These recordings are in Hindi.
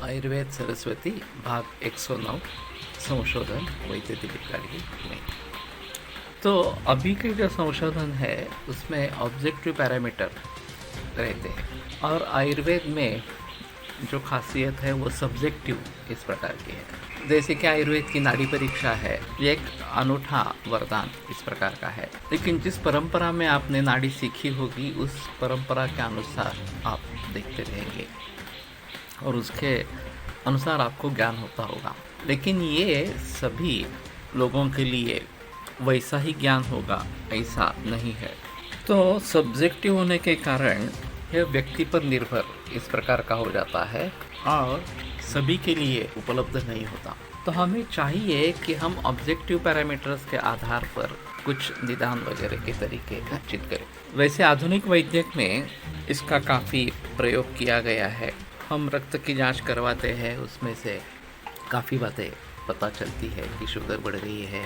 आयुर्वेद सरस्वती भाग 109 संशोधन वैद्य गाड़ी में। तो अभी के जो संशोधन है उसमें ऑब्जेक्टिव पैरामीटर रहते हैं और आयुर्वेद में जो खासियत है वो सब्जेक्टिव इस प्रकार की है। जैसे कि आयुर्वेद की नाड़ी परीक्षा है, ये एक अनूठा वरदान इस प्रकार का है, लेकिन जिस परंपरा में आपने नाड़ी सीखी होगी उस परंपरा के अनुसार आप देखते रहेंगे और उसके अनुसार आपको ज्ञान होता होगा। लेकिन ये सभी लोगों के लिए वैसा ही ज्ञान होगा ऐसा नहीं है। तो सब्जेक्टिव होने के कारण यह व्यक्ति पर निर्भर इस प्रकार का हो जाता है और सभी के लिए उपलब्ध नहीं होता। तो हमें चाहिए कि हम ऑब्जेक्टिव पैरामीटर्स के आधार पर कुछ निदान वगैरह के तरीके निश्चित करें। वैसे आधुनिक वैद्यक में इसका काफ़ी प्रयोग किया गया है। हम रक्त की जांच करवाते हैं, उसमें से काफ़ी बातें पता चलती है कि शुगर बढ़ गई है,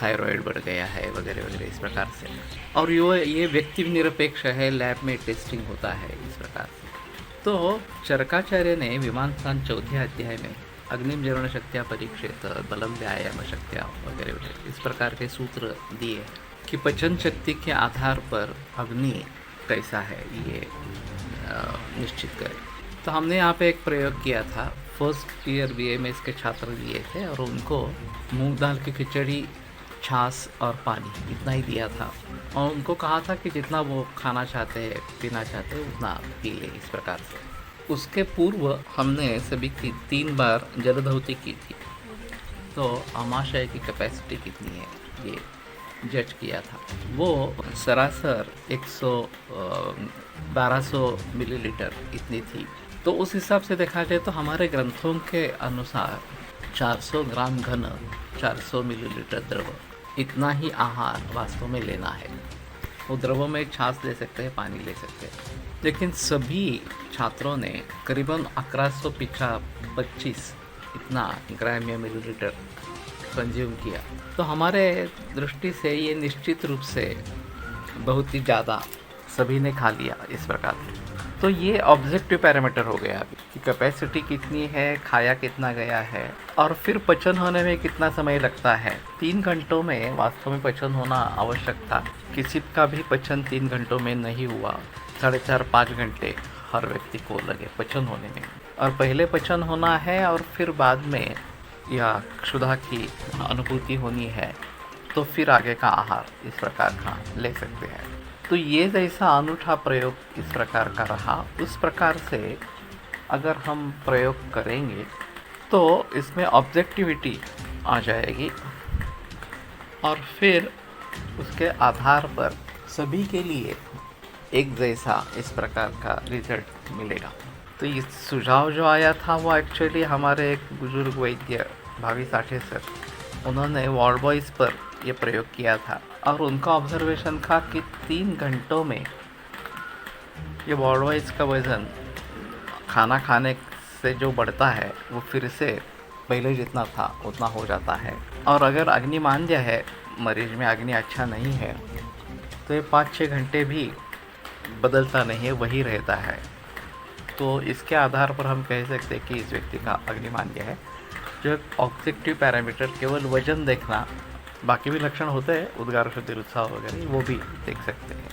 थायराइड बढ़ गया है वगैरह वगैरह इस प्रकार से। और ये व्यक्ति निरपेक्ष है, लैब में टेस्टिंग होता है इस प्रकार से। तो चरकाचार्य ने विमानस्थान 4 अध्याय में अग्निम जरण शक्तिया परीक्षित बलम व्यायाम शक्तिया वगैरह वगैरह इस प्रकार के सूत्र दिए कि पचन शक्ति के आधार पर अग्नि कैसा है ये निश्चित करें। तो हमने यहाँ पे एक प्रयोग किया था। फर्स्ट ईयर BMS के छात्र लिए थे और उनको मूंग दाल की खिचड़ी, छाछ और पानी इतना ही दिया था और उनको कहा था कि जितना वो खाना चाहते हैं पीना चाहते हैं उतना पी ले इस प्रकार से। उसके पूर्व हमने सभी की 3 बार जलधौती की थी। तो आमाशय की कैपेसिटी कितनी है ये जज किया था। वो सरासर 1200 मिलीलीटर इतनी थी। तो उस हिसाब से देखा जाए तो हमारे ग्रंथों के अनुसार 400 ग्राम घन 400 मिलीलीटर द्रव इतना ही आहार वास्तव में लेना है। वो द्रव में छाछ ले सकते हैं, पानी ले सकते हैं। लेकिन सभी छात्रों ने करीबन 1125 इतना ग्राम या मिलीलीटर कंज्यूम किया। तो हमारे दृष्टि से ये निश्चित रूप से बहुत ही ज़्यादा सभी ने खा लिया इस प्रकार। तो ये ऑब्जेक्टिव पैरामीटर हो गया अभी कि कैपेसिटी कितनी है, खाया कितना गया है और फिर पचन होने में कितना समय लगता है। 3 घंटों में वास्तव में पचन होना आवश्यक था। किसी का भी पचन 3 घंटों में नहीं हुआ। 4.5-5 घंटे हर व्यक्ति को लगे पचन होने में। और पहले पचन होना है और फिर बाद में या क्षुधा की अनुभूति होनी है तो फिर आगे का आहार इस प्रकार का ले सकते हैं। तो ये जैसा अनूठा प्रयोग इस प्रकार का रहा, उस प्रकार से अगर हम प्रयोग करेंगे तो इसमें ऑब्जेक्टिविटी आ जाएगी और फिर उसके आधार पर सभी के लिए एक जैसा इस प्रकार का रिजल्ट मिलेगा। तो ये सुझाव जो आया था वो एक्चुअली हमारे एक बुजुर्ग वैद्य भावी साठे सर, उन्होंने वार्ड बॉयज़ पर ये प्रयोग किया था और उनका ऑब्जर्वेशन था कि 3 घंटों में ये वार्ड बॉयज़ का वज़न खाना खाने से जो बढ़ता है वो फिर से पहले जितना था उतना हो जाता है। और अगर अग्निमांद्य है, मरीज में अग्नि अच्छा नहीं है, तो ये 5-6 घंटे भी बदलता नहीं है, वही रहता है। तो इसके आधार पर हम कह सकते हैं कि इस व्यक्ति का अग्निमांद्य है। जो ऑब्जेक्टिव पैरामीटर केवल वजन देखना, बाकी भी लक्षण होते हैं, उद्गार शुद्धि उत्साह वगैरह वो भी देख सकते हैं।